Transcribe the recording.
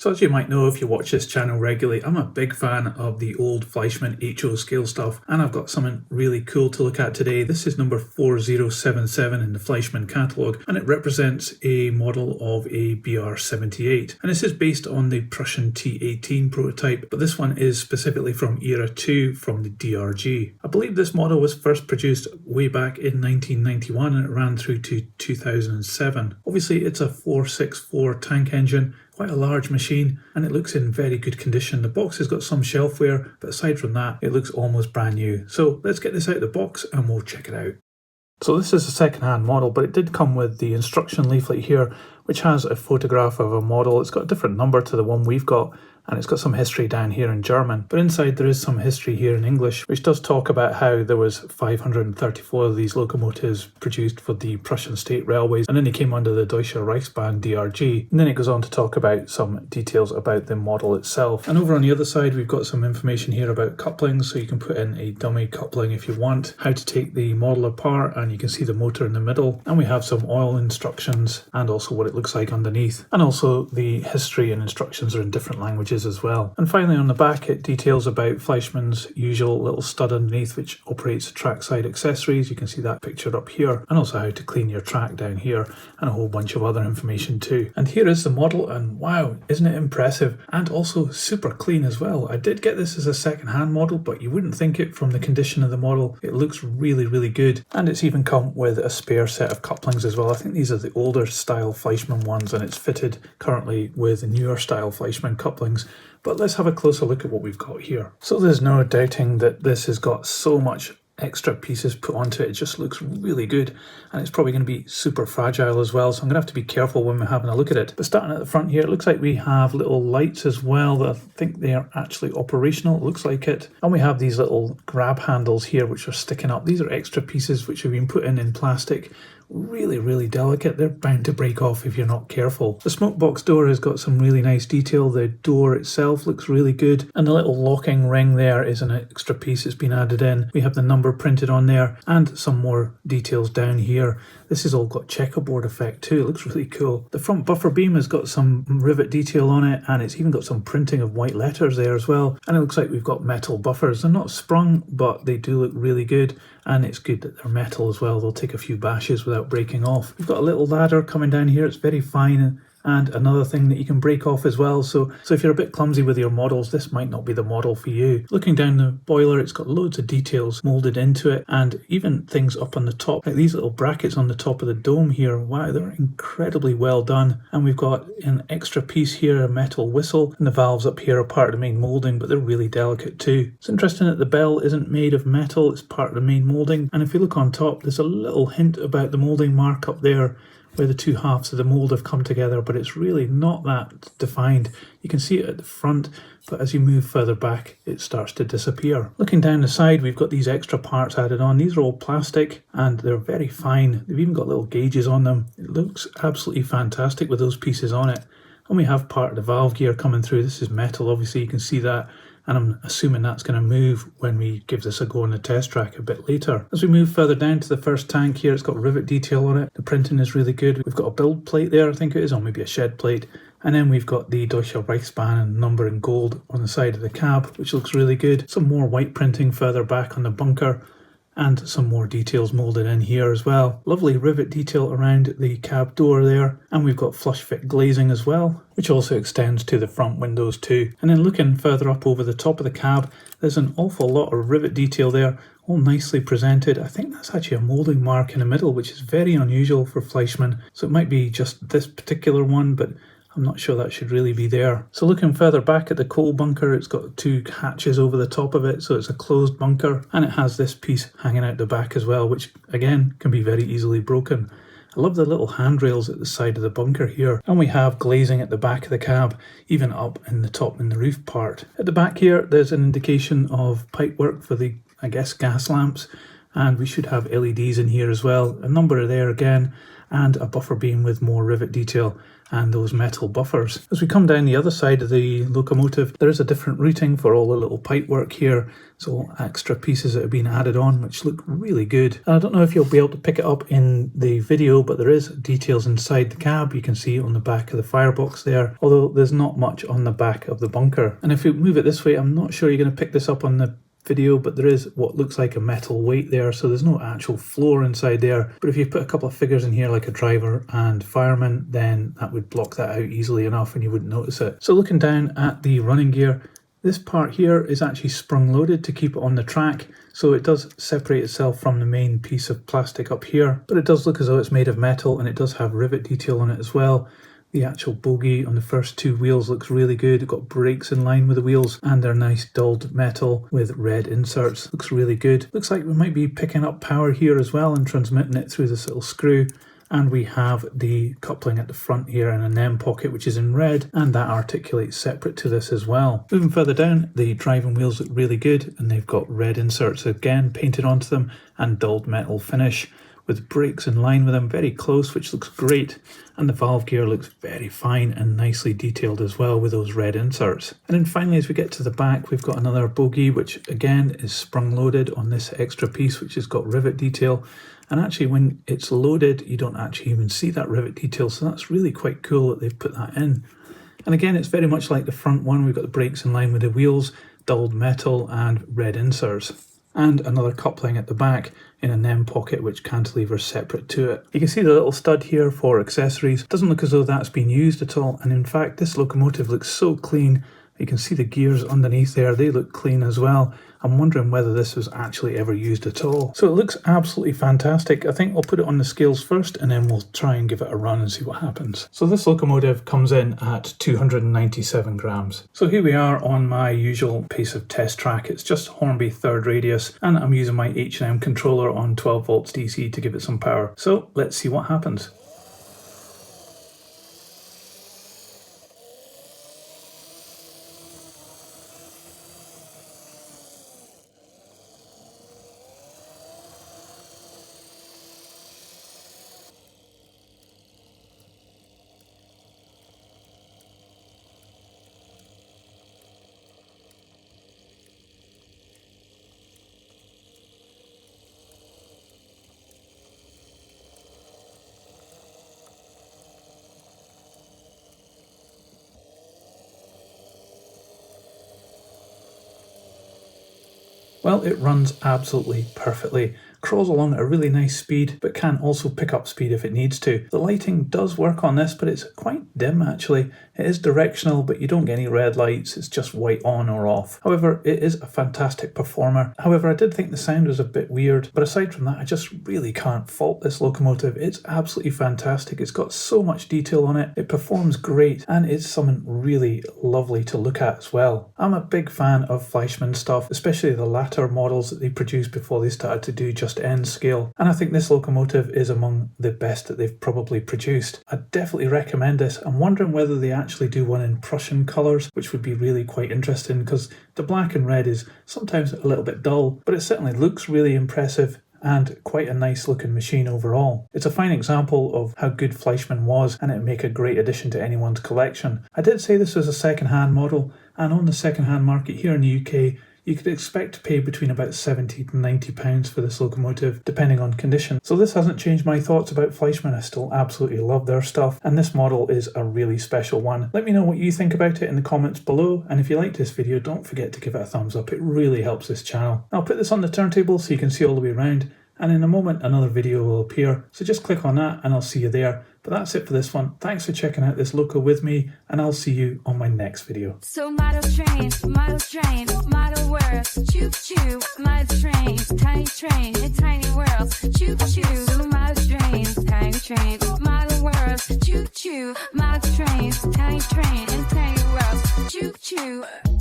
So as you might know if you watch this channel regularly, I'm a big fan of the old Fleischmann HO scale stuff, and I've got something really cool to look at today. This is number 4077 in the Fleischmann catalogue, and it represents a model of a BR78. And this is based on the Prussian T18 prototype, but this one is specifically from Era 2 from the DRG. I believe this model was first produced way back in 1991 and it ran through to 2007. Obviously it's a 464 tank engine, quite a large machine, and it looks in very good condition. The box has got some shelf wear, but aside from that, it looks almost brand new. So let's get this out of the box and we'll check it out. So this is a second-hand model, but it did come with the instruction leaflet here, which has a photograph of a model. It's got a different number to the one we've got, and it's got some history down here in German. But inside there is some history here in English, which does talk about how there was 534 of these locomotives produced for the Prussian state railways, and then they came under the Deutsche Reichsbahn DRG. And then it goes on to talk about some details about the model itself. And over on the other side, we've got some information here about couplings, so you can put in a dummy coupling if you want, how to take the model apart, and you can see the motor in the middle. And we have some oil instructions and also what it looks like underneath. And also the history and instructions are in different languages as well. And finally on the back it details about Fleischmann's usual little stud underneath which operates trackside accessories. You can see that pictured up here, and also how to clean your track down here, and a whole bunch of other information too. And here is the model, and wow, isn't it impressive, and also super clean as well. I did get this as a second-hand model, but you wouldn't think it from the condition of the model. It looks really good, and it's even come with a spare set of couplings as well. I think these are the older style Fleischmann ones, and it's fitted currently with newer style Fleischmann couplings. But let's have a closer look at what we've got here. So there's no doubting that this has got so much extra pieces put onto it. It just looks really good, and it's probably going to be super fragile as well, so I'm going to have to be careful when we're having a look at it. But starting at the front here, it looks like we have little lights as well that I think they are actually operational. It looks like it. And we have these little grab handles here which are sticking up. These are extra pieces which have been put in plastic. Really delicate. They're bound to break off if you're not careful. The smoke box door has got some really nice detail. The door itself looks really good, and the little locking ring there is an extra piece that's been added in. We have the number printed on there and some more details down here. This has all got checkerboard effect too. It looks really cool. The front buffer beam has got some rivet detail on it, and it's even got some printing of white letters there as well. And it looks like we've got metal buffers. They're not sprung, but they do look really good, and it's good that they're metal as well. They'll take a few bashes without breaking off. We've got a little ladder coming down here. It's very fine, and another thing that you can break off as well. So if you're a bit clumsy with your models, this might not be the model for you. Looking down the boiler, it's got loads of details molded into it, and even things up on the top, like these little brackets on the top of the dome here. Wow, they're incredibly well done. And we've got an extra piece here, a metal whistle, and the valves up here are part of the main molding, but they're really delicate too. It's interesting that the bell isn't made of metal, it's part of the main molding. And if you look on top, there's a little hint about the molding mark up there, where the two halves of the mold have come together, but it's really not that defined. You can see it at the front, but as you move further back, it starts to disappear. Looking down the side, we've got these extra parts added on. These are all plastic, and they're very fine. They've even got little gauges on them. It looks absolutely fantastic with those pieces on it. And we have part of the valve gear coming through. This is metal, obviously, you can see that. And I'm assuming that's going to move when we give this a go on the test track a bit later. As we move further down to the first tank here, it's got rivet detail on it. The printing is really good. We've got a build plate there, I think it is, or maybe a shed plate. And then we've got the Deutsche Reichsbahn and number in gold on the side of the cab, which looks really good. Some more white printing further back on the bunker, and some more details molded in here as well. Lovely rivet detail around the cab door there, and we've got flush fit glazing as well, which also extends to the front windows too. And then looking further up over the top of the cab, there's an awful lot of rivet detail there, all nicely presented. I think that's actually a moulding mark in the middle, which is very unusual for Fleischmann. So it might be just this particular one, but I'm not sure that should really be there. So looking further back at the coal bunker, it's got two hatches over the top of it, so it's a closed bunker, and it has this piece hanging out the back as well, which again can be very easily broken. I love the little handrails at the side of the bunker here, and we have glazing at the back of the cab, even up in the top in the roof part. At the back here, there's an indication of pipework for the, I guess, gas lamps, and we should have LEDs in here as well. A number there again, and a buffer beam with more rivet detail. and those metal buffers. As we come down the other side of the locomotive, there is a different routing for all the little pipework here, so extra pieces that have been added on which look really good. And I don't know if you'll be able to pick it up in the video, but there is details inside the cab. You can see on the back of the firebox there, although there's not much on the back of the bunker. And if we move it this way, I'm not sure you're going to pick this up on the video, but there is what looks like a metal weight there, so there's no actual floor inside there. But if you put a couple of figures in here like a driver and fireman, then that would block that out easily enough and you wouldn't notice it. So looking down at the running gear, this part here is actually sprung loaded to keep it on the track, so it does separate itself from the main piece of plastic up here, but it does look as though it's made of metal, and it does have rivet detail on it as well. The actual bogie on the first two wheels looks really good. It's got brakes in line with the wheels, and they're nice dulled metal with red inserts. Looks really good. Looks like we might be picking up power here as well and transmitting it through this little screw. And we have the coupling at the front here in an M pocket, which is in red, and that articulates separate to this as well. Moving further down, the driving wheels look really good, and they've got red inserts again painted onto them and dulled metal finish, with brakes in line with them, very close, which looks great. And the valve gear looks very fine and nicely detailed as well with those red inserts. And then finally, as we get to the back, we've got another bogie, which again is sprung loaded on this extra piece, which has got rivet detail. And actually when it's loaded, you don't actually even see that rivet detail, so that's really quite cool that they've put that in. And again, it's very much like the front one. We've got the brakes in line with the wheels, dulled metal and red inserts. And another coupling at the back in an M pocket which cantilevers separate to it. You can see the little stud here for accessories. Doesn't look as though that's been used at all, and in fact this locomotive looks so clean. You can see the gears underneath there, they look clean as well. I'm wondering whether this was actually ever used at all. So it looks absolutely fantastic. I think I'll put it on the scales first and then we'll try and give it a run and see what happens. So this locomotive comes in at 297 grams. So here we are on my usual pace of test track. It's just Hornby third radius, and I'm using my H&M controller on 12 volts DC to give it some power. So let's see what happens. Well, it runs absolutely perfectly, crawls along at a really nice speed, but can also pick up speed if it needs to. The lighting does work on this, but it's quite dim actually. It is directional, but you don't get any red lights, it's just white on or off. However, it is a fantastic performer. However, I did think the sound was a bit weird, but aside from that, I just really can't fault this locomotive. It's absolutely fantastic. It's got so much detail on it, it performs great, and it's something really lovely to look at as well. I'm a big fan of Fleischmann stuff, especially the latter models that they produced before they started to do just N scale, and I think this locomotive is among the best that they've probably produced. I definitely recommend this. I'm wondering whether they actually do one in Prussian colours, which would be really quite interesting, because the black and red is sometimes a little bit dull, but it certainly looks really impressive and quite a nice looking machine overall. It's a fine example of how good Fleischmann was, and it'd make a great addition to anyone's collection. I did say this was a second-hand model, and on the second-hand market here in the UK, you could expect to pay between about £70 to £90 for this locomotive, depending on condition. So this hasn't changed my thoughts about Fleischmann. I still absolutely love their stuff, and this model is a really special one. Let me know what you think about it in the comments below, and if you liked this video, don't forget to give it a thumbs up. It really helps this channel. I'll put this on the turntable so you can see all the way around, and in a moment another video will appear, so just click on that and I'll see you there. But that's it for this one. Thanks for checking out this loco with me, and I'll see you on my next video. So model train, model worlds, choo choo, model trains, in tiny worlds, choo choo. So model trains, tiny train, model worlds, choo choo, model trains, in tiny worlds, choo choo.